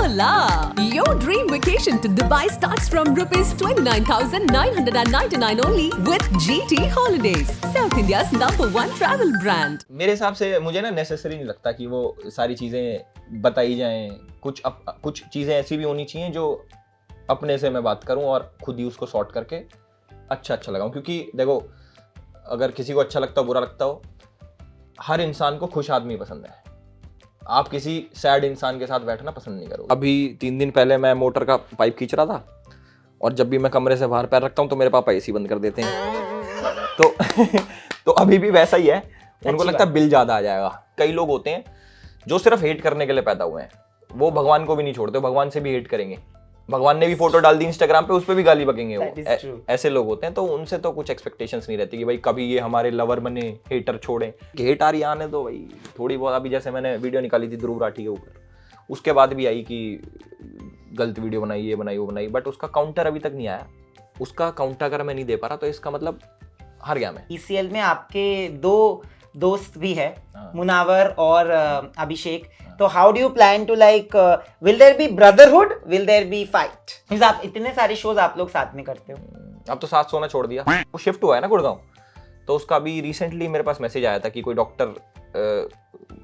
Hola! Your dream vacation to Dubai starts from rupees 29,999 only with GT Holidays, South India's #1 travel brand. मेरे हिसाब से मुझे ना necessary नहीं लगता कि वो सारी चीज़ें बताई जाएं। कुछ चीज़ें ऐसी भी होनी चाहिए जो अपने से मैं बात करूं और खुद ही उसको सॉर्ट करके अच्छा लगाऊं। क्योंकि देखो, अगर किसी को अच्छा लगता हो बुरा लगता हो, हर इंसान को खुश आदमी पसंद है। आप किसी सैड इंसान के साथ बैठना पसंद नहीं करोगे। अभी 3 दिन पहले मैं मोटर का पाइप खींच रहा था और जब भी मैं कमरे से बाहर पैर रखता हूँ तो मेरे पापा एसी बंद कर देते हैं। तो अभी भी वैसा ही है। उनको लगता है बिल ज्यादा आ जाएगा। कई लोग होते हैं जो सिर्फ हेट करने के लिए पैदा हुए हैं, वो भगवान को भी नहीं छोड़ते, भगवान से भी हेट करेंगे। भगवान ने भी फोटो डाल दी इंस्टाग्राम पे, उस पर भी गाली बकेंगे वो। ऐसे लोग होते हैं, तो उनसे तो कुछ एक्सपेक्टेशंस नहीं रहती कि भाई कभी ये हमारे लवर बने, हेटर छोड़े। हेट आ रही आने दो भाई, थोड़ी बहुत। अभी जैसे मैंने वीडियो निकाली थी ध्रुव राठी के ऊपर, उसके बाद भी आई कि गलत वीडियो बनाई, ये बनाई, वो बनाई, बट उसका काउंटर अभी तक नहीं आया। उसका काउंटर अगर मैं नहीं दे पा रहा तो इसका मतलब हार गया मैं। ECL में आपके 2 दोस्त भी है, मुनावर और अभिषेक। तो how do you plan to like, will there be brotherhood, will there be fight? Means आप इतने सारे शोज आप लोग साथ में करते हो। अब तो साथ सोना छोड़ दिया, वो शिफ्ट हुआ है ना गुड़गांव। तो उसका भी रिसेंटली मेरे पास मैसेज आया था कि कोई डॉक्टर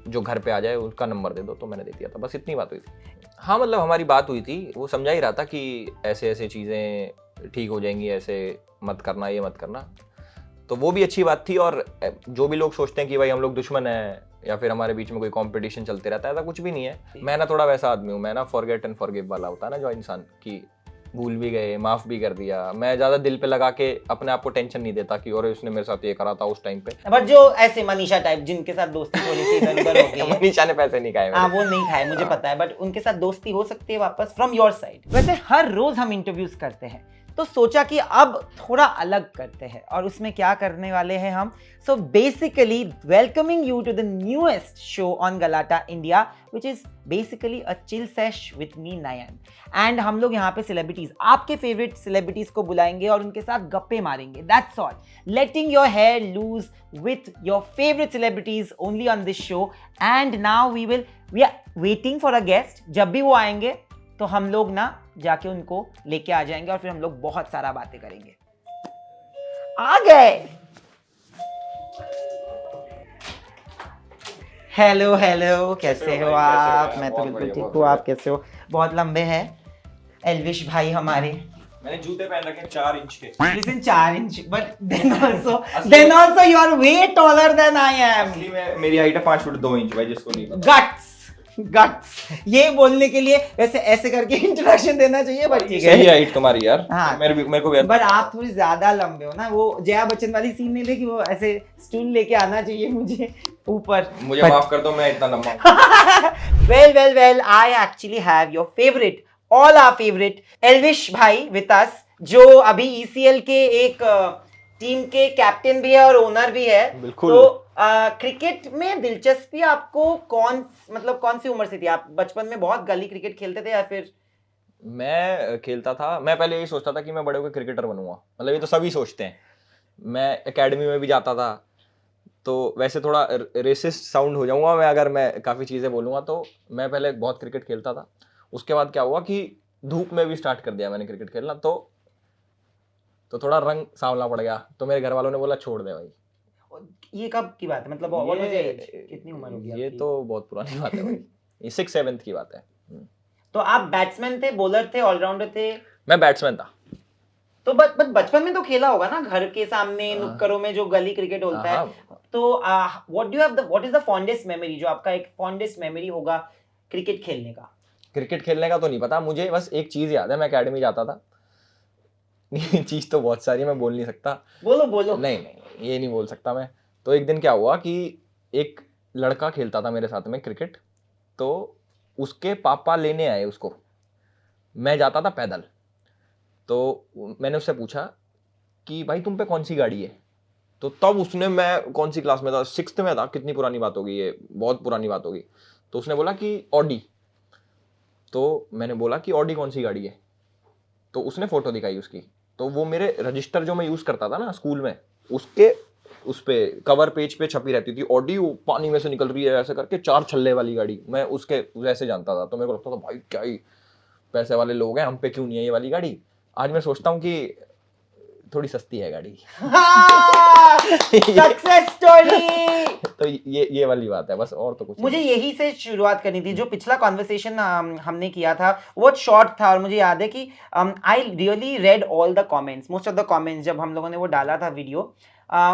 जो घर पे आ जाए उसका नंबर दे दो, तो मैंने दे दिया था। बस इतनी बात हुई थी। हाँ, मतलब हमारी बात हुई थी, वो समझा ही रहा था कि ऐसे ऐसे चीज़ें ठीक हो जाएंगी, ऐसे मत करना, ये मत करना। तो वो भी अच्छी बात थी। और जो भी लोग सोचते हैं कि भाई हम लोग दुश्मन हैं या फिर हमारे बीच में कोई कंपटीशन चलते रहता है, ऐसा कुछ भी नहीं है। मैं ना थोड़ा वैसा आदमी हूँ, मैं ना फॉरगेट एंड फॉरगिव वाला होता है ना, जो इंसान की भूल भी गए, माफ भी कर दिया। मैं ज्यादा दिल पे लगा के अपने आप को टेंशन नहीं देता कि और उसने मेरे साथ ये करा था उस टाइम पे। बट जो ऐसे मनीषा टाइप जिनके साथ दोस्ती थोड़ी सी इधर उधर हो गई है, मनीषा ने पैसे नहीं खाए। हाँ, वो नहीं खाए, मुझे पता है, बट उनके साथ दोस्ती हो सकती है वापस फ्रॉम योर साइड। वैसे हर रोज हम इंटरव्यूज करते हैं, तो सोचा कि अब थोड़ा अलग करते हैं, और उसमें क्या करने वाले हैं हम। So basically welcoming you to the newest show on Galatta India, which is basically a chill sesh with me Nayan. And हम लोग यहाँ पे सेलिब्रिटीज, आपके फेवरेट सेलिब्रिटीज को बुलाएंगे और उनके साथ गप्पे मारेंगे। That's all, letting your hair loose with your favourite celebrities only on this show. And now we are waiting for a guest. जब भी वो आएंगे तो हम लोग ना जाके उनको लेके आ जाएंगे और फिर हम लोग बहुत सारा बातें करेंगे। आ गए। हेलो हेलो, कैसे हो आप? मैं तो बिल्कुल ठीक हूँ, आप कैसे हो? बहुत लंबे हैं एल्विश भाई हमारे। मैंने जूते पहन रखे 4 इंच के। Listen, 4 inch, but then also you are way taller than I am. असली में मेरी हाइट है 5 फुट 2 इंच भाई, जिसको नहीं पता। गट्स ये बोलने के लिए वैसे ऐसे करके इंट्रोडक्शन देना चाहिए, बट ठीक है। सही हाइट तुम्हारी यार। हाँ, मेरे को भी। बट आप थोड़ी ज्यादा लंबे हो ना। वो जया बच्चन वाली सीन नहीं देखी, वो ऐसे स्टूल लेके आना चाहिए मुझे ऊपर। मुझे माफ कर दो, मैं इतना लंबा हूं। Well I actually have your favourite, all our favourite Elvish भाई विद अस, जो अभी ECL के एक टीम के कैप्टन भी है और ओनर भी है। बिल्कुल। तो क्रिकेट में दिलचस्पी आपको कौन सी उम्र से थी? आप बचपन में बहुत गली क्रिकेट खेलते थे या फिर? मैं खेलता था। मैं पहले यही सोचता था कि मैं बड़े होकर क्रिकेटर बनूंगा। मतलब ये तो सभी सोचते हैं। मैं एकेडमी में भी जाता था। तो वैसे थोड़ा रेसिस्ट साउंड हो जाऊंगा मैं अगर मैं काफ़ी चीज़ें बोलूँगा। तो मैं पहले बहुत क्रिकेट खेलता था। उसके बाद क्या हुआ कि धूप में भी स्टार्ट कर दिया मैंने क्रिकेट खेलना। तो थोड़ा रंग सांवला पड़ गया। तो मेरे घर वालों ने बोला छोड़ दे भाई। ये कब की बात है? मतलब कितनी उम्र होगी ये आपकी? तो बहुत पुरानी बात है भाई। ये 6-7 की बात है। तो आप बैट्समैन थे, बॉलर थे, ऑलराउंडर थे? मैं बैट्समैन था। तो बचपन में तो खेला होगा ना, घर के सामने नुक्करों में जो गली क्रिकेट होता है। तो what is the fondest memory, जो आपका एक फॉन्डेस्ट मेमोरी होगा क्रिकेट खेलने का? क्रिकेट खेलने का तो नहीं पता मुझे, बस एक चीज याद है, मैं एकेडमी जाता था। चीज तो बहुत सारी, मैं बोल नहीं सकता। बोलो। नहीं, ये नहीं बोल सकता मैं। तो एक दिन क्या हुआ कि एक लड़का खेलता था मेरे साथ में क्रिकेट। तो उसके पापा लेने आए उसको। मैं जाता था पैदल। तो मैंने उससे पूछा कि भाई तुम पे कौन सी गाड़ी है? तो तब उसने, मैं कौन सी क्लास में था, 6th में था, कितनी पुरानी बात होगी ये, बहुत पुरानी बात होगी। तो उसने बोला कि ऑडी। तो मैंने बोला कि ऑडी कौन सी गाड़ी है? तो उसने फोटो दिखाई उसकी। तो वो मेरे रजिस्टर जो मैं यूज करता था ना स्कूल में, उसके उस पे कवर पेज पे छपी रहती थी, ऑडी वो पानी में से निकल रही है ऐसे करके, 4 छल्ले वाली गाड़ी, मैं उसके वैसे जानता था। तो मेरे को लगता था भाई क्या ही पैसे वाले लोग हैं, हम पे क्यों नहीं है ये वाली गाड़ी। आज मैं सोचता हूँ कि थोड़ी सस्ती है गाड़ी। Success story. तो ये वाली बात है बस, और तो कुछ मुझे नहीं। यही से शुरुआत करनी थी। जो पिछला कॉन्वर्सेशन हमने किया था वो शॉर्ट था, और मुझे याद है कि I really read all the comments, most of the comments जब हम लोगों ने वो डाला था वीडियो।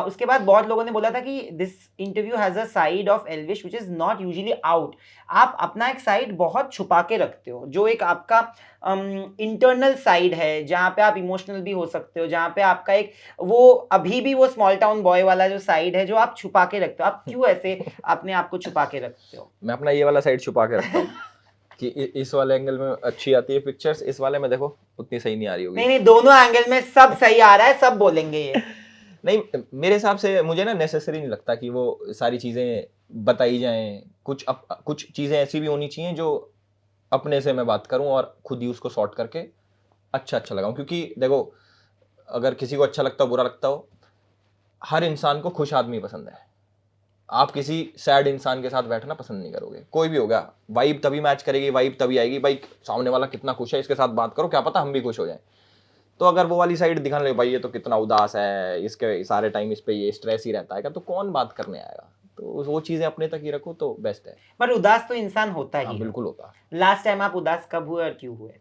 उसके बाद बहुत लोगों ने बोला था कि this interview has a side of Elvish which is not usually out. आप अपना एक साइड बहुत छुपा के रखते हो, जो एक आपका इंटरनल साइड है, जहाँ पे आप इमोशनल भी हो सकते हो, जहाँ पे आपका एक वो अभी भी वो स्मॉल टाउन बॉय वाला जो साइड है जो आप छुपा के रखते हो। आप क्यों ऐसे अपने आप को छुपा के रखते हो? मैं अपना ये वाला साइड छुपा के रखता हूँ कि इस वाले एंगल में अच्छी आती है पिक्चर्स, इस वाले में देखो उतनी सही नहीं आ रही होगी। नहीं, दोनों एंगल में सब सही आ रहा है, सब बोलेंगे ये। नहीं, मेरे हिसाब से मुझे ना नेसेसरी नहीं लगता कि वो सारी चीज़ें बताई जाएं। कुछ चीज़ें ऐसी भी होनी चाहिए जो अपने से मैं बात करूं और खुद ही उसको सॉर्ट करके अच्छा लगाऊं। क्योंकि देखो, अगर किसी को अच्छा लगता हो बुरा लगता हो, हर इंसान को खुश आदमी पसंद है। आप किसी सैड इंसान के साथ बैठना पसंद नहीं करोगे, कोई भी होगा। वाइब तभी मैच करेगी, वाइब तभी आएगी, भाई सामने वाला कितना खुश है इसके साथ बात करो, क्या पता हम भी खुश हो जाएं। तो अगर वो वाली साइड दिखाने लगे, भाई ये तो कितना उदास है, इसके सारे टाइम इस पे ये स्ट्रेस ही रहता है, तो कौन बात करने आएगा। तो वो चीजें अपने तक ही रखो तो बेस्ट है। पर उदास तो इंसान होता ही हाँ है। बिल्कुल होता। लास्ट टाइम आप उदास कब हुए और क्यों हुए?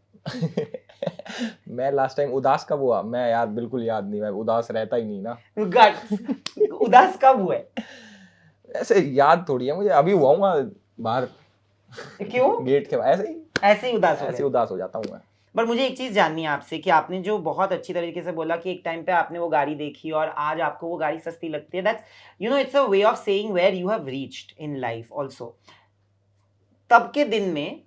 मैं लास्ट टाइम उदास कब हुआ, मैं यार बिल्कुल याद नहीं, मैं उदास रहता ही नहीं ना। उदास कब हुए? ऐसे याद थोड़ी है मुझे, अभी हुआ हूँ बाहर क्यों? गेट के ऐसे ही ऐसे ही उदास हो ऐसे गए? उदास हो जाता हूँ मैं। पर मुझे एक चीज जाननी है आपसे कि आपने जो बहुत अच्छी तरीके से बोला कि एक टाइम पे आपने वो गाड़ी देखी और आज आपको वो गाड़ी सस्ती लगती है, that's it's a way of saying where you have reached in life also. तब के दिन में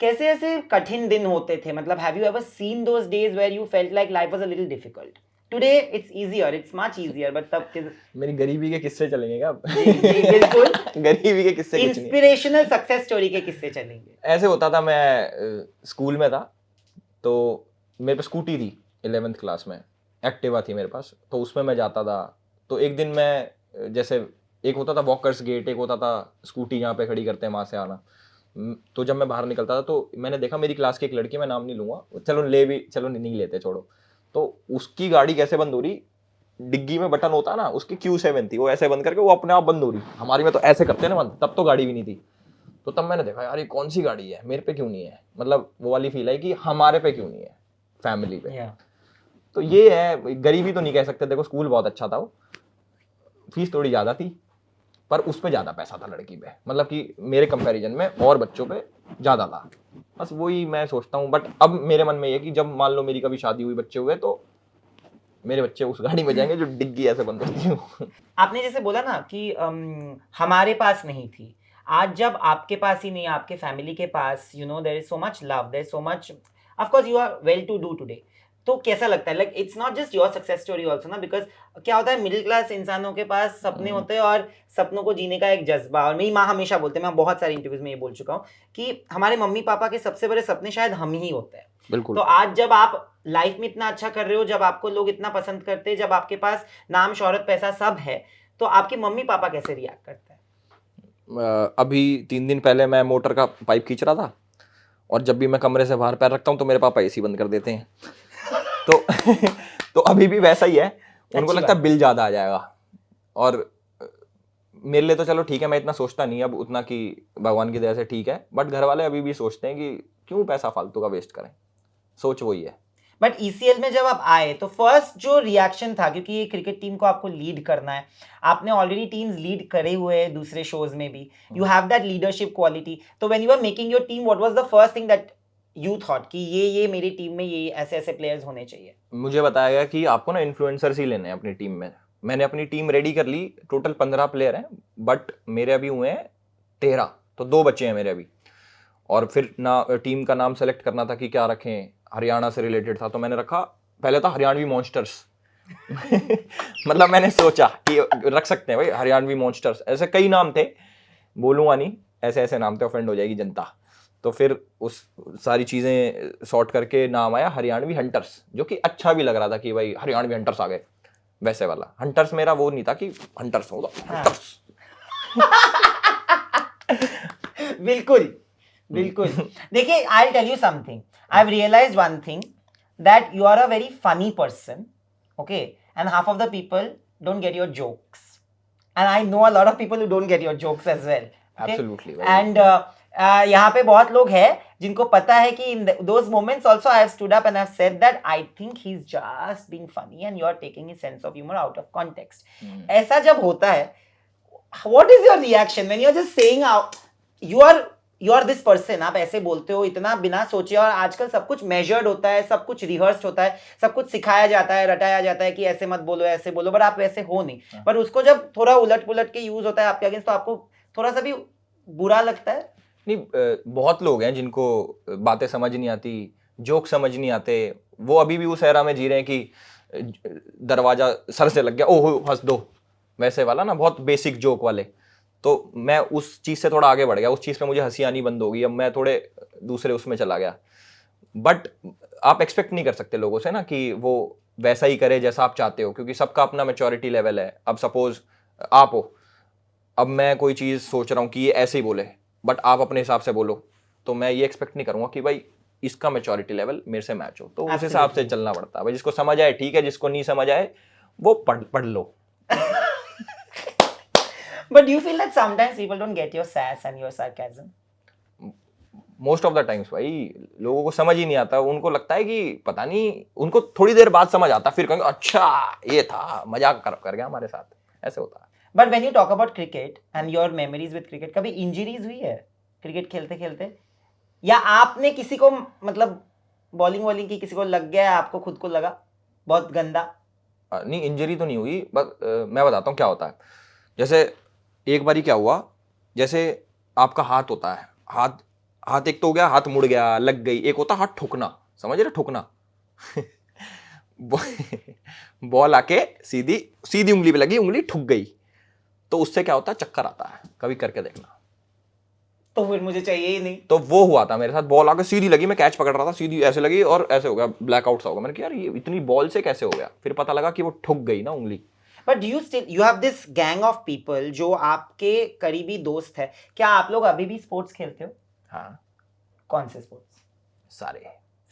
कैसे ऐसे कठिन दिन होते थे? मतलब have you ever seen those days where you felt like life was a little difficult? Today it's easier, it's much easier, but तब के मेरी गरीबी के किस्से चलेंगे क्या अब? जी बिल्कुल। गरीबी के किस्से कुछ नहीं। इंस्पिरेशनल सक्सेस स्टोरी के किस्से चलेंगे। ऐसे होता था, मैं स्कूल में था तो मेरे पे स्कूटी थी 11th क्लास में, एक्टिवा थी मेरे पास, तो उसमें मैं जाता था। तो एक दिन मैं जैसे एक होता था वॉकर्स गेट, एक होता था स्कूटी जहाँ पे खड़ी करते हैं वहाँ से आना। तो जब मैं बाहर निकलता था तो मैंने देखा मेरी क्लास की एक लड़की, मैं नाम नहीं लूँगा, चलो नहीं लेते छोड़ो, तो उसकी गाड़ी कैसे बंद हो रही, डिग्गी में बटन होता है ना, उसकी Q7 थी, वो ऐसे बंद करके वो अपने आप बंद हो रही। हमारी में तो ऐसे करते हैं ना बंद, तब तो गाड़ी भी नहीं थी। तो तब मैंने देखा यार ये कौन सी गाड़ी है, मेरे पे क्यों नहीं है, मतलब वो वाली फील है कि हमारे पे क्यों नहीं है, फैमिली पे। तो ये है, गरीबी तो नहीं कह सकते। देखो स्कूल बहुत अच्छा था, वो फीस थोड़ी ज़्यादा थी पर उस पर ज़्यादा पैसा था लड़की पे, मतलब कि मेरे कंपैरिजन में और बच्चों पे ज़्यादा था। बस वही मैं सोचता हूँ। बट अब मेरे मन में ये कि जब मान लो मेरी कभी शादी हुई, बच्चे हुए, तो मेरे बच्चे उस गाड़ी में जाएंगे जो डिग्गी ऐसे बंद होती है। आपने जैसे बोला ना कि हमारे पास नहीं थी, आज जब आपके पास ही नहीं, आपके फैमिली के पास, there is so much love, there is so much, of course you are well to do today. तो कैसा लगता है? Like it's not just your success story also ना, बिकॉज क्या होता है, मिडिल क्लास इंसानों के पास सपने होते हैं और सपनों को जीने का एक जज्बा। और मेरी माँ हमेशा बोलते हैं, मैं बहुत सारे इंटरव्यूज में ये बोल चुका हूँ कि हमारे मम्मी पापा के सबसे बड़े सपने शायद हम ही होते हैं। बिल्कुल। तो आज जब आप लाइफ में इतना अच्छा कर रहे हो, जब आपको लोग इतना पसंद करते हैं, जब आपके पास नाम शोहरत पैसा सब है, तो आपके मम्मी पापा कैसे रिएक्ट करते हैं? अभी 3 दिन पहले मैं मोटर का पाइप खींच रहा था और जब भी मैं कमरे से बाहर पैर रखता हूँ तो मेरे पापा एसी बंद कर देते हैं। तो तो अभी भी वैसा ही है, उनको लगता है बिल ज़्यादा आ जाएगा। और मेरे लिए तो चलो ठीक है, मैं इतना सोचता नहीं अब उतना कि भगवान की दया से ठीक है, बट घर वाले अभी भी सोचते हैं कि क्यों पैसा फालतू का वेस्ट करें। सोच वही है। बट ईसीएल में जब आप आए तो फर्स्ट जो रिएक्शन था, क्योंकि ये क्रिकेट टीम को आपको लीड करना है, आपने ऑलरेडी टीम्स लीड करे हुए हैं दूसरे शोज में भी, you have that leadership quality. तो when you are making your team, what was the first thing that you thought कि ये मेरी टीम में ये ऐसे ऐसे प्लेयर्स होने चाहिए? मुझे बताया गया कि आपको ना इन्फ्लुएंसर्स ही लेने हैं अपनी टीम में। मैंने अपनी टीम रेडी कर ली, टोटल 15 प्लेयर हैं, बट मेरे अभी हुए हैं 13, तो 2 बच्चे हैं मेरे अभी। और फिर ना टीम का नाम सेलेक्ट करना था कि क्या रखें, हरियाणा से रिलेटेड था, तो मैंने रखा पहले था हरियाणवी मॉन्स्टर्स। मतलब मैंने सोचा कि रख सकते हैं भाई हरियाणवी मॉन्स्टर्स, ऐसे कई नाम थे, बोलूँगा नहीं, ऐसे ऐसे नाम थे, ऑफेंड हो जाएगी जनता। तो फिर उस सारी चीज़ें सॉर्ट करके नाम आया हरियाणवी हंटर्स, जो कि अच्छा भी लग रहा था कि भाई हरियाणवी हंटर्स आ गए। वैसे वाला। हंटर्स मेरा वो नहीं था कि हंटर्स हो हंटर्स। बिल्कुल बिल्कुल। देखिए, I tell you something, I have realised one thing, that you are a very funny person, okay, and half of the people don't get your jokes, and I know a lot of people who don't get your jokes as well. Absolutely, एंड यहाँ पे बहुत लोग हैं जिनको पता है कि in those moments also I have stood up and I have said that I think he's just being funny and you are taking his sense of humor out of context. ऐसा जब होता है, what is your reaction when you are just saying out, you are this person, आप ऐसे बोलते हो इतना बिना सोचे, और आजकल सब कुछ measured होता है, सब कुछ rehearsed होता है, सब कुछ सिखाया जाता है, रटाया जाता है कि ऐसे मत बोलो ऐसे बोलो, पर आप वैसे हो नहीं। पर उसको जब थोड़ा उलट पुलट के यूज होता है आपके अगेंस्ट, तो आपको थोड़ा सा भी बुरा लगता है? नहीं, बहुत लोग हैं जिनको बातें समझ नहीं आती, जोक समझ नहीं आते, वो अभी भी उस एरा में जी रहे हैं कि दरवाजा सर से लग गया ओहो हंस दो, वैसे वाला ना, बहुत बेसिक जोक वाले। तो मैं उस चीज़ से थोड़ा आगे बढ़ गया, उस चीज़ पे मुझे हंसी आनी बंद हो गई, अब मैं थोड़े दूसरे उसमें चला गया। बट आप एक्सपेक्ट नहीं कर सकते लोगों से ना कि वो वैसा ही करे जैसा आप चाहते हो, क्योंकि सबका अपना मैच्योरिटी लेवल है। अब सपोज आप हो, अब मैं कोई चीज़ सोच रहा हूँ कि ये ऐसे ही बोले, बट आप अपने हिसाब से बोलो, तो मैं ये एक्सपेक्ट नहीं करूँगा कि भाई इसका मैच्योरिटी लेवल मेरे से मैच हो। तो उस हिसाब से चलना पड़ता है भाई, जिसको समझ आए ठीक है, जिसको नहीं समझ आए वो पढ़ लो। But do you feel that sometimes people don't get your sass and your sarcasm? Most of the times भाई लोगों को समझ ही नहीं आता, उनको लगता है कि पता नहीं, उनको थोड़ी देर बाद समझ आता, फिर कहेंगे अच्छा ये था, मजाक कर गया हमारे साथ, ऐसे होता है। But when you talk about cricket and your memories with cricket, कभी इंजरीज हुई है क्रिकेट खेलते खेलते, या आपने किसी को मतलब बॉलिंग की किसी को लग गया, आपको खुद को लगा बहुत गंदा? नहीं, इंजरी तो नहीं हुई, बट मैं बताता हूँ क्या होता है। जैसे एक बारी क्या हुआ, जैसे आपका हाथ होता है, हाथ एक तो हो गया, हाथ मुड़ गया, लग गई, एक होता हाथ ठुकना, समझ रहे, ठुकना। बॉल आके सीधी उंगली पे लगी, उंगली ठुक गई, तो उससे क्या होता है, चक्कर आता है, कभी करके देखना। तो फिर मुझे चाहिए ही नहीं। तो वो हुआ था मेरे साथ, बॉल आके सीधी लगी, मैं कैच पकड़ रहा था, सीधी ऐसे लगी और ऐसे हो गया, ब्लैकआउट सा हो गया। मैंने कहा यार ये इतनी बॉल से कैसे हो गया, फिर पता लगा कि वो ठुक गई ना उंगली। But you have this gang of people जो आपके करीबी दोस्त है, क्या आप लोग अभी भी स्पोर्ट्स खेलते हो? हाँ, कौन से स्पोर्ट्स?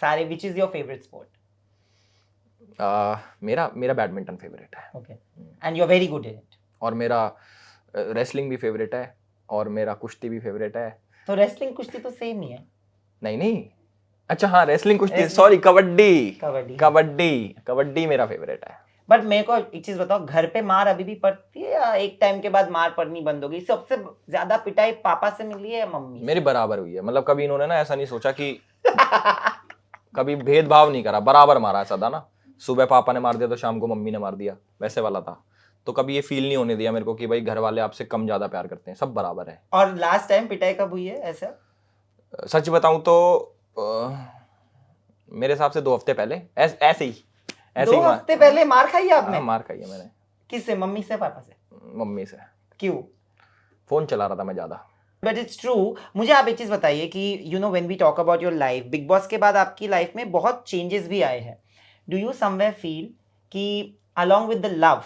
सारे। Which is your favourite sport? मेरा बैडमिंटन फेवरेट है। Okay, and you are very good in it. और मेरा रेसलिंग भी फेवरेट है, और मेरा कुश्ती भी फेवरेट है। तो रेसलिंग कुश्ती तो सेम ही है। नहीं, अच्छा हाँ, रेसलिंग कुश्ती, सॉरी, कबड्डी मेरा फेवरेट है। बट मेरे को एक चीज बताओ, घर पे मार अभी भी पड़ती है या एक टाइम के बाद मार पड़नी बंद हो गई? सबसे ज्यादा पिटाई पापा से मिली है या मम्मी? मेरी बराबर हुई है, मतलब कभी इन्होंने ना ऐसा नहीं सोचा कि कभी भेदभाव नहीं करा, बराबर मारा। ऐसा था ना, सुबह पापा ने मार दिया तो शाम को मम्मी ने मार दिया, वैसे वाला था। तो कभी ये फील नहीं होने दिया मेरे को कि भाई घर वाले आपसे कम ज्यादा प्यार करते हैं, सब बराबर है। और लास्ट टाइम पिटाई कब हुई है ऐसा? सच बताऊं तो मेरे हिसाब से 2 हफ्ते पहले, ऐसे ही 2 हफ्ते पहले मार खाई है आपने? मार खाई है मैंने। किससे? मम्मी से, पापा से? मम्मी से। क्यों? फोन चला रहा था मैं ज्यादा। But it's true. मुझे आप एक चीज बताइए कि you know when we talk about your life, Bigg Boss के बाद आपकी लाइफ में बहुत चेंजेस भी आए हैं। डू यू समवेयर फील कि along with the love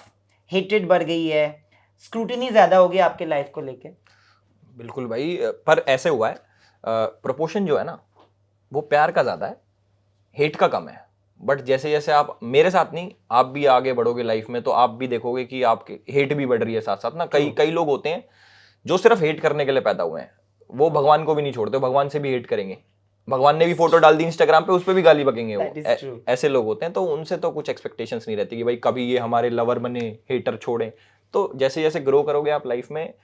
hatred बढ़ गई है, स्क्रूटिनी ज्यादा हो गई आपके लाइफ को लेके? बिल्कुल भाई, पर ऐसे हुआ है, प्रोपोर्शन जो है ना वो प्यार का ज्यादा है, हेट का कम है। बट जैसे जैसे आप, मेरे साथ नहीं, आप भी आगे बढ़ोगे लाइफ में तो आप भी देखोगे कि आपके हेट भी बढ़ रही है साथ साथ ना। कई लोग होते हैं जो सिर्फ हेट करने के लिए पैदा हुए हैं, वो भगवान को भी नहीं छोड़ते, भगवान से भी हेट करेंगे। भगवान ने भी फोटो डाल दी इंस्टाग्राम पे, उस पर भी गाली बकेंगे वो। ऐसे लोग होते हैं, तो उनसे तो कुछ एक्सपेक्टेशंस नहीं रहती कि भाई कभी ये हमारे लवर बने, हेटर छोड़े। तो जैसे जैसे ग्रो करोगे आप लाइफ में,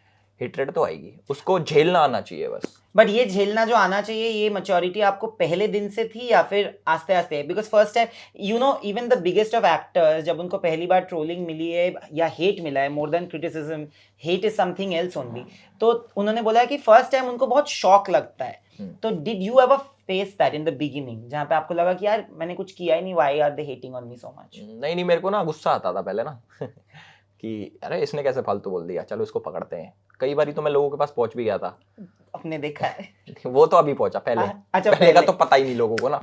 हेट्रेड तो आएगी, उसको झेलना आना चाहिए बस। बट ये झेलना जो आना चाहिए, ये मैच्योरिटी आपको पहले दिन से थी या फिर आस्ते आस्ते? Because first time, you know, even the biggest of actors, जब उनको पहली बार ट्रोलिंग मिली है या हेट मिला है, more than criticism, hate is something else only, तो उन्होंने बोला है कि फर्स्ट टाइम उनको बहुत शॉक लगता है। तो did you ever face that in the beginning, जहाँ पे आपको लगा कि यार मैंने कुछ किया ही नहीं, why are they hating on me so much? नहीं, मेरे को ना गुस्सा आता था पहले ना कि अरे इसने कैसे फालतू बोल दिया, चलो इसको पकड़ते हैं। कई बारी तो मैं लोगों के पास पहुंच भी गया था। आपने देखा है? वो तो अभी पहुंचा, पहले अच्छा, पहले का तो पता ही नहीं लोगों को ना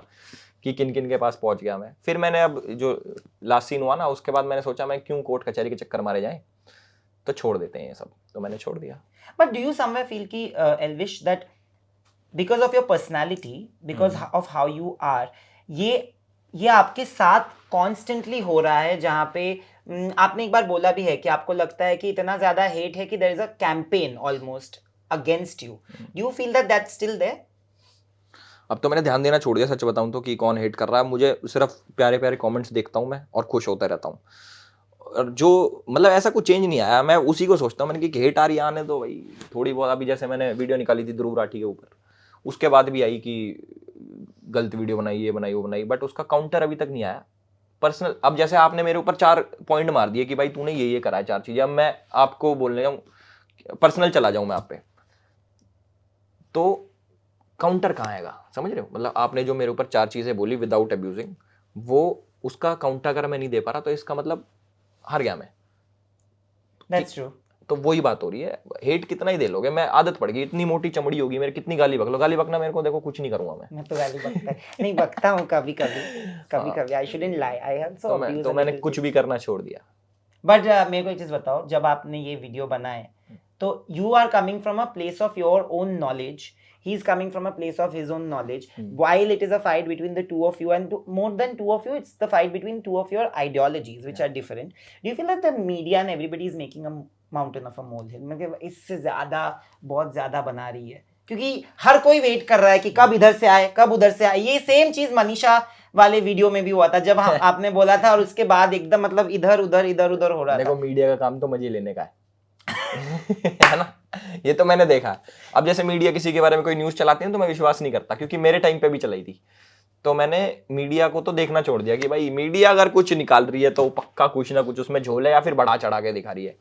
कि किन किन के पास पहुंच गया मैं। फिर मैंने अब जो लास्ट सीन हुआ ना, उसके बाद मैंने सोचा मैं क्यों कोर्ट कचहरी के चक्कर मारे जाएं, तो छोड़ देते हैं ये सब, तो मैंने छोड़ दिया। But do you somewhere feel कि Elvish that because of your personality, because of how you are, ये आपके साथ constantly हो रहा है, जहाँ पे आपने एक बार बोला भी है कि आपको लगता है कि इतना ज्यादा हेट है कि there is a campaign almost against you. Do you feel that that's still there? अब तो मैंने ध्यान देना छोड़ दिया, सच बताऊं तो, कि कौन हेट कर रहा है। मुझे सिर्फ प्यारे प्यारे कमेंट्स देखता हूं मैं और खुश होता रहता हूं। और जो मतलब ऐसा कुछ चेंज नहीं आया, मैं उसी को सोचता हूं। मैंने कि हेट आ रही है, आने दो भाई थोड़ी बहुत। अभी जैसे मैंने वीडियो निकाली थी ध्रुव राठी के ऊपर, उसके बाद भी आई कि गलत वीडियो बनाई, ये बनाई, वो बनाई, बट उसका काउंटर अभी तक नहीं आया पर्सनल। अब जैसे आपने मेरे ऊपर 4 पॉइंट मार दिए कि भाई तूने ये करा है 4 चीजें, अब मैं आपको बोलने जाऊं, पर्सनल चला जाऊं मैं आप पे, तो काउंटर कहाँ आएगा? समझ रहे हो? मतलब आपने जो मेरे ऊपर 4 चीजें बोली विदाउट अब्यूजिंग, वो उसका काउंटर अगर मैं नहीं दे पा रहा तो इसका मतलब हार गया मैं। That's true. तो वही बात हो रही है। हेट कितना ही दे लोगे, मैं आदत पड़ गई, इतनी मोटी चमड़ी होगी मेरी, कितनी गाली बक लो। गाली बकना मेरे को देखो कुछ नहीं करूंगा मैं तो गाली बकता है नहीं, बकता हूँ कभी कभी। I shouldn't lie, I have so abuse. तो मैंने कुछ भी करना छोड़ दिया। बट मेरे को एक चीज बताओ, जब आपने ये वीडियो बनाए तो you are coming from a place of your own knowledge, he is coming from a place of his own knowledge. While it is a fight between the two of you, and more than two of you, it's the fight between two of your ideologies which are different. Do you feel that the media and everybody is making a mountain of a molehill? मतलब इससे ज्यादा, बहुत ज्यादा बना रही है, क्योंकि हर कोई वेट कर रहा है कि कब इधर से आए, कब उधर से आए। ये सेम चीज मनीषा वाले वीडियो में भी हुआ था, जब आपने बोला था, और उसके बाद एकदम मतलब इधर उधर हो रहा था। देखो मीडिया का काम तो मजे लेने का है है ना, ये तो मैंने देखा। अब जैसे मीडिया किसी के बारे में कोई न्यूज चलाती है तो मैं विश्वास नहीं करता, क्योंकि मेरे टाइम पे भी चलाई थी। तो मैंने मीडिया को तो देखना छोड़ दिया कि भाई मीडिया अगर कुछ निकाल रही है तो पक्का कुछ ना कुछ उसमें झोल है या फिर बढ़ा चढ़ा के दिखा रही है।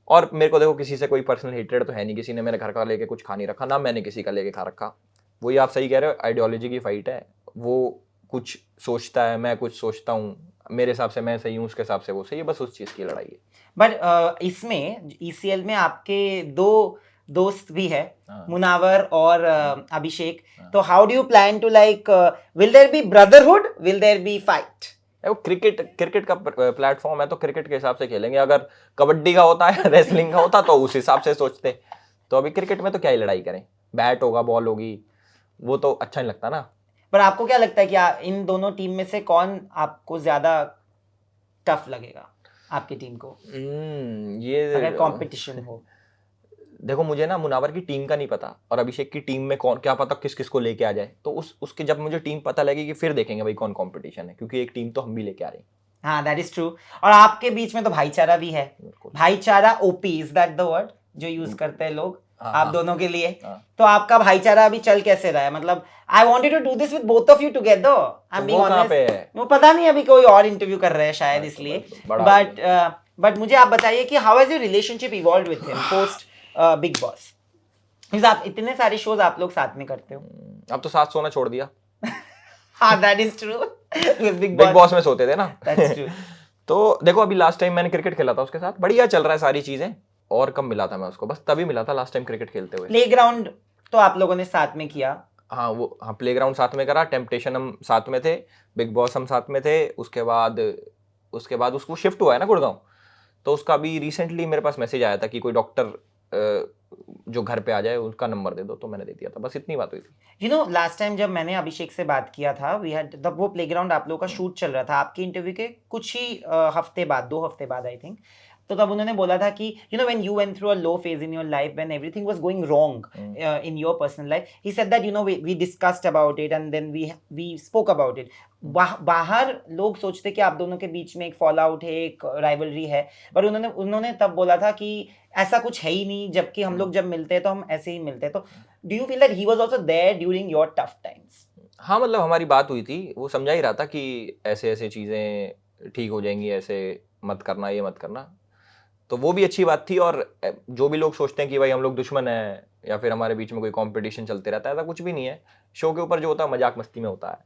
और मेरे को देखो किसी से कोई पर्सनल हेट्रेड तो है नहीं, किसी ने मेरे घर का लेके कुछ खा नहीं रखा, ना मैंने किसी का लेके खा रखा। वही आप सही कह रहे हो, आइडियोलॉजी की फाइट है। वो कुछ सोचता है, मैं कुछ सोचता हूँ, मेरे हिसाब से मैं सही हूँ, उसके हिसाब से वो सही है, बस उस चीज की लड़ाई है। बट इसमें ECL में आपके 2 दोस्त भी है, मुनावर और अभिषेक। तो how do you plan to like, will there be brotherhood, will there be fight? वो क्रिकेट का प्लेटफॉर्म है, तो क्रिकेट के हिसाब से खेलेंगे। अगर कबड्डी का होता है, रेसलिंग का होता, तो उस हिसाब से सोचते। तो अभी क्रिकेट में तो क्या ही लड़ाई करें, बैट होगा, बॉल होगी, वो तो अच्छा नहीं लगता ना। पर आपको क्या लगता है कि इन दोनों टीम में से कौन आपको ज्यादा टफ लगेगा, आपकी टीम को, ये अगर कंपटीशन हो? देखो मुझे ना मुनावर की टीम का नहीं पता, और अभिषेक की टीम में कौन, क्या पता किस किस को लेके आ जाए। तो उसके जब मुझे टीम पता लगेगी फिर देखेंगे भाई कौन कंपटीशन है, क्योंकि एक टीम तो हम भी लेके आ रहे हैं। हाँ, दैट इज ट्रू। और आपके बीच में तो भाईचारा भी है। भाईचारा, OP, is that the word जो यूज करते हैं लोग आप दोनों के लिए? तो आपका भाईचारा अभी चल कैसे रहा है? मतलब I wanted to do this with both of you together. I am being honest, वो पता नहीं अभी कोई और इंटरव्यू कर रहे हैं शायद इसलिए। बट मुझे आप बताइए कि how has your relationship evolved with him post big boss? आप इतने सारे शोज आप लोग साथ में करते हो। अब तो साथ सोना छोड़ दिया। हाँ, that is true. Big boss में सोते थे ना। That's true. तो देखो अभी लास्ट टाइम मैंने क्रिकेट खेला था उसके साथ, बढ़िया चल रहा है सारी चीजें। और कब मिला था मैं उसको? बस तभी मिला था लास्ट टाइम क्रिकेट खेलते हुए। प्लेग्राउंड तो आप लोगों ने साथ में किया? हाँ, वो हाँ प्लेग्राउंड साथ में करा, टेम्पटेशन हम साथ में थे, बिग बॉस हम साथ में थे। उसके बाद उसको शिफ्ट हुआ है ना गुड़गांव, तो उसका अभी रिसेंटली मेरे पास मैसेज आया था कि कोई डॉक्टर जो घर पे आ जाए उसका नंबर दे दो, तो मैंने दे दिया था। बस इतनी बात हुई थी। यू नो लास्ट टाइम जब मैंने अभिषेक से बात किया था, वी हैड तब वो प्लेग्राउंड आप लोगों का शूट चल रहा था, आपके इंटरव्यू के कुछ ही हफ्ते बाद, 2 हफ्ते बाद आई थिंक। तो तब उन्होंने बोला था कि you know when you went through a low phase in your life, when everything was going wrong in your personal life, he said that you know we discussed about it and then we spoke about it. बाहर लोग सोचते कि आप दोनों के बीच में एक fall out है, एक राइवलरी है, पर उन्होंने तब बोला था कि ऐसा कुछ है ही नहीं, जबकि हम लोग जब मिलते हैं तो हम ऐसे ही मिलते हैं। तो do you feel that he was also there during your tough times? हाँ, मतलब हमारी बात हुई थी, वो समझा ही रहा था कि ऐसे ऐसे चीजें ठीक हो जाएंगी, ऐसे मत करना, ये मत करना। तो वो भी अच्छी बात थी। और जो भी लोग सोचते हैं कि भाई हम लोग दुश्मन हैं या फिर हमारे बीच में कोई कंपटीशन चलते रहता है, ऐसा कुछ भी नहीं है। शो के ऊपर जो होता है मजाक मस्ती में होता है।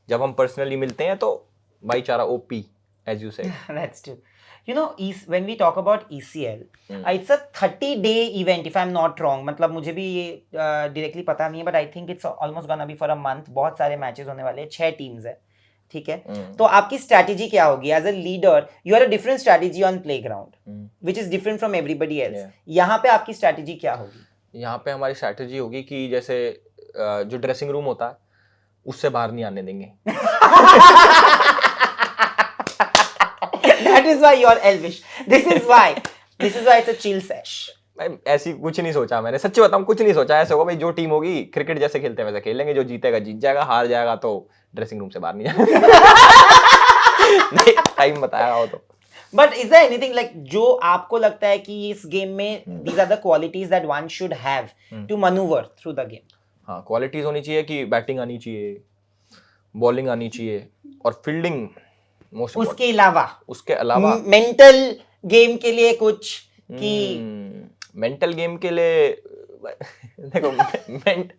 जब हम पर्सनली मिलते हैं तो भाईचारा OP, as you said. That's true. You know, when we talk about ECL, it's a 30-day event if I'm not wrong. मतलब मुझे भी ये डायरेक्टली पता नहीं है, but I think it's almost gonna be for a month. बहुत सारे matches होने वाले हैं, 6 टीम्स है, ठीक है. तो आपकी स्ट्रैटेजी क्या होगी as a leader? You are a different strategy on playground which is different from everybody else. यहाँ पे आपकी स्ट्रैटेजी क्या होगी? यहाँ पे हमारी स्ट्रैटेजी होगी कि जैसे जो ड्रेसिंग रूम होता है उससे बाहर नहीं आने देंगे. That is why you're Elvish. This is why it's a chill sesh. ऐसी कुछ नहीं सोचा मैंने, सच्ची बताऊं कुछ नहीं सोचा. ऐसा होगा भाई जो टीम होगी क्रिकेट जैसे खेलते हैं वैसे खेलेंगे, जो जीतेगा जीत जाएगा, हार जाएगा तो ड्रेसिंग रूम से बाहर नहीं जाएगा. नहीं, टाइम बताया हो तो. But is there anything like जो आपको लगता है कि इस गेम में these are the qualities that one should have to maneuver through the game? हाँ, क्वालिटीज होनी चाहिए कि बैटिंग आनी चाहिए, बॉलिंग आनी चाहिए और फील्डिंग मोस्ट. उसके अलावा मेंटल गेम के लिए कुछ कि मेंटल गेम के लिए देखो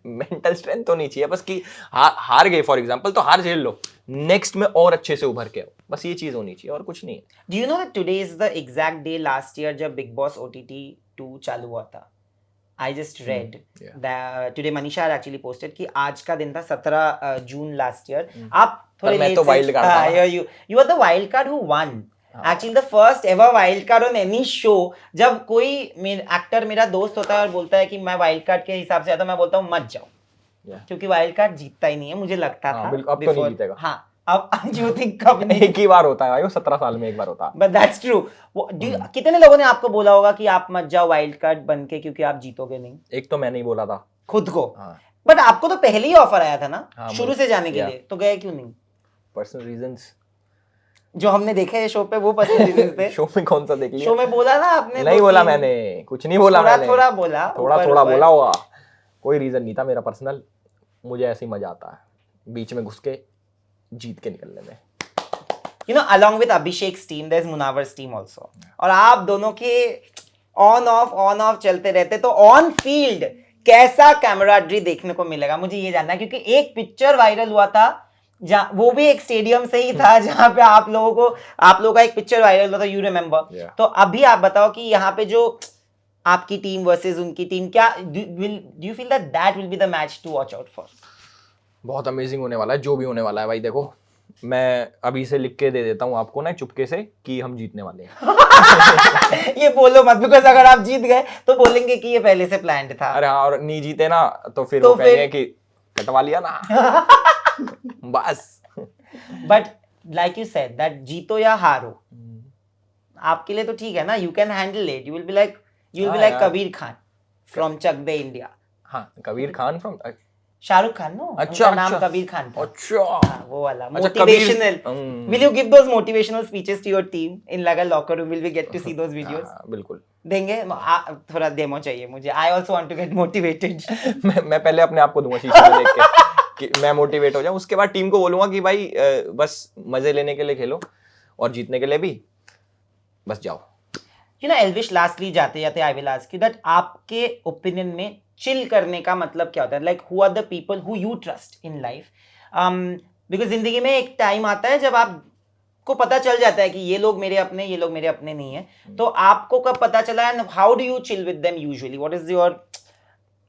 मेंटल स्ट्रेंथ होनी चाहिए बस कि हार गए फॉर एग्जांपल तो हार झेल लो, नेक्स्ट में और अच्छे से उभर के आओ, बस ये चीज होनी चाहिए और कुछ नहीं है. Do you know that today is the exact day last year जब बिग बॉस OTT 2 चालू हुआ था. I just read that today Manisha had actually posted कि आज का दिन था 17 जून लास्ट ईयर. आप थोड़े मैं तो वाइल्ड कार्ड था. You are the wild card who won. Actually the first ever wild card on any show. जब कोई एक्टर मेरा दोस्त होता है और बोलता है कि मैं वाइल्ड कार्ड के हिसाब से आता हूँ, मैं बोलता हूँ मत जाओ, क्योंकि वाइल्ड कार्ड जीतता ही नहीं है. मुझे लगता था अब तो नहीं जीतेगा. हाँ, अब you think कब नहीं? एक ही बार होता है भाई, वो 17 साल में एक बार होता है. But that's true. कितने लोगों ने आपको बोला होगा कि आप मत जाओ वाइल्ड कार्ड बन के क्योंकि आप जीतोगे नहीं? एक तो मैंने ही बोला था खुद को. बट आपको तो पहले ही ऑफर आया था ना शुरू से जाने के लिए, तो गए क्यों नहीं? पर्सनल रीजंस जो हमने देखे है शो पे वो पर्सनल रीजंस थे. शो में कौन सा देख लिया? शो में बोला ना आपने? नहीं बोला मैंने, कुछ नहीं बोला मैंने. थोड़ा बोला, थोड़ा बोला होगा. कोई रीजन नहीं था मेरा पर्सनल. मुझे ऐसे ही मजा आता है बीच में घुस के जीत के निकलने में. You know, along with Abhishek's team, there's Munawar's team also. और आप दोनों के ऑन ऑफ चलते रहते, तो ऑन फील्ड कैसा कैमराडरी देखने को मिलेगा मुझे ये जानना है, क्योंकि एक पिक्चर वायरल हुआ था वो भी एक स्टेडियम से ही था जहां पे आप लोगों का एक पिक्चर वायरल हुआ था, यू रिमेम्बर? तो अभी आप बताओ कि यहाँ पे जो आपकी टीम वर्सेस उनकी टीम, क्या do you feel that will be the match to watch out for? बहुत अमेजिंग होने वाला है जो भी होने वाला है भाई. देखो मैं अभी से लिख के दे देता हूँ आपको ना चुपके से कि हम जीतने वाले हैं. ये बोलो मत, बिकॉज़ अगर आप जीत गए तो बोलेंगे कि ये पहले से प्लान्ड था. अरे हाँ, और नहीं जीते ना तो फिर वो कहेंगे कि कटवा लिया ना. बस. But like you said that जीतो या हारो आपके लिए तो ठीक है ना, you can handle it. You will be like Kabir Khan from Chak De India. हाँ, कबीर खान फ्रॉम शाहरुख खान. नो, अच्छा, नाम कबीर खान था. अच्छा, वो वाला motivational. Will you give those motivational speeches to your team in like a locker room? Will we get to see those videos? बिल्कुल देंगे. थोड़ा डेमो चाहिए मुझे. I also want to get motivated. मैं पहले अपने आप को दूंगा शीशे में देख के कि मैं मोटिवेट हो जाऊं. उसके बाद टीम को बोलूंगा कि भाई बस मजे लेने के लिए खेलो और जीतने के लिए भी बस जाओ. You know, Elvish, lastly जाते जाते I will ask you that आपके ओपिनियन में चिल करने का मतलब क्या होता है? Like who are the people who you trust in life? Because जिंदगी में एक टाइम आता है जब आपको पता चल जाता है कि ये लोग मेरे अपने नहीं है. तो आपको कब पता चला and how do you chill with them usually? What is your,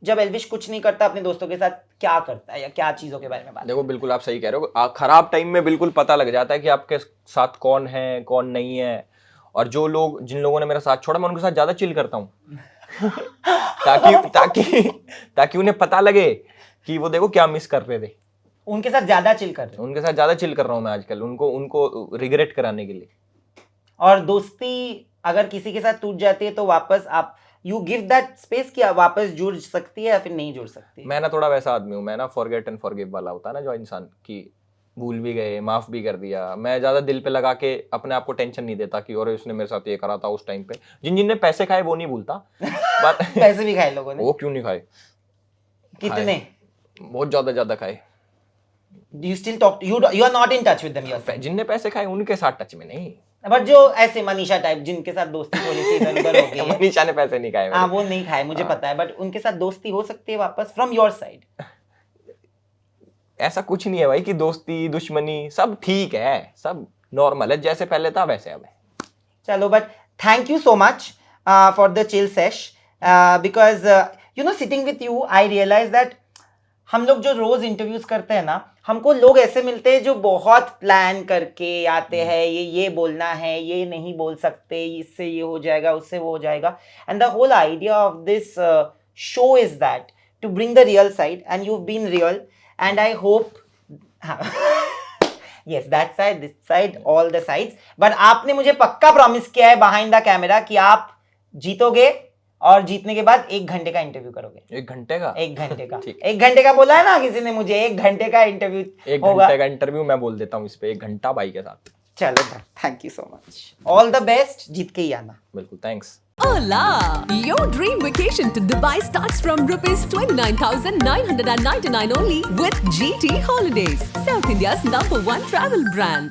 जब एल्विश कुछ नहीं करता अपने दोस्तों के साथ क्या करता है या क्या चीजों के बारे में बात? देखो बिल्कुल आप सही कह रहे हो. खराब टाइम में बिल्कुल पता लग जाता है कि आपके साथ कौन है कौन नहीं है. और जिन लोगों ने मेरा साथ छोड़ा मैं उनके साथ ज्यादा चिल करता हूँ. ताकि उन्हें पता लगे कि वो देखो क्या मिस कर रहे थे. उनके साथ ज्यादा चिल कर रहा हूँ मैं आजकल, उनको रिग्रेट कराने के लिए. और दोस्ती अगर किसी के साथ टूट जाती है तो वापस आप यू गिव दैट स्पेस कि वापस जुड़ सकती है या फिर नहीं जुड़ सकती? मैं ना थोड़ा वैसा आदमी हूँ. मैं ना फॉरगेट एंड फॉरगिव वाला होता है ना जो इंसान की भूल भी गए माफ भी कर दिया. मैं ज्यादा दिल पे लगा के अपने आप को टेंशन नहीं देता कि और उसने मेरे साथ ये करा था उस टाइम पे. जिनने पैसे खाए वो नहीं भूलता. पैसे भी खाए लोगों ने. वो क्यों नहीं खाए? कितने? बहुत ज्यादा खाए. You still talk? You are not in touch with them yourself? जिनने पैसे खाए उनके साथ टच में नहीं. बट जो ऐसे मनीषा टाइप जिनके साथ दोस्ती थोड़ी सी इधर-उधर हो गई है. मनीषा ने पैसे नहीं खाए. हाँ, वो नहीं खाए मुझे पता है. बट उनके साथ दोस्ती हो सकती है वापस फ्रॉम योर साइड? ऐसा कुछ नहीं है भाई कि दोस्ती दुश्मनी सब ठीक है, सब नॉर्मल है. जैसे पहले था वैसे अब है. चलो, but thank you so much for the chill sesh, because you know sitting with you I realise that हम लोग जो रोज इंटरव्यूज करते हैं ना, हमको लोग ऐसे मिलते हैं जो बहुत प्लान करके आते हैं, ये बोलना है, ये नहीं बोल सकते, इससे ये हो जाएगा, उससे वो हो जाएगा. And the whole idea of this show is that to bring the real side, and you been real, and I hope yes, that side, this side, all the sides. But आपने मुझे पक्का प्रॉमिस किया है behind the camera कि आप जीतोगे और जीतने के बाद 1 घंटे का इंटरव्यू करोगे. 1 घंटे का? 1 घंटे का. 1 घंटे का बोला है ना किसी ने मुझे, 1 घंटे का इंटरव्यू. 1 घंटे का इंटरव्यू मैं बोल देता हूँ इस पे, 1 घंटा भाई के साथ. चलो, thank you so much. All the best, जीत के ही आना. बिल्कुल, thanks. Hola! Your dream vacation to Dubai starts from rupees 29,999 only with GT Holidays, South India's #1 travel brand.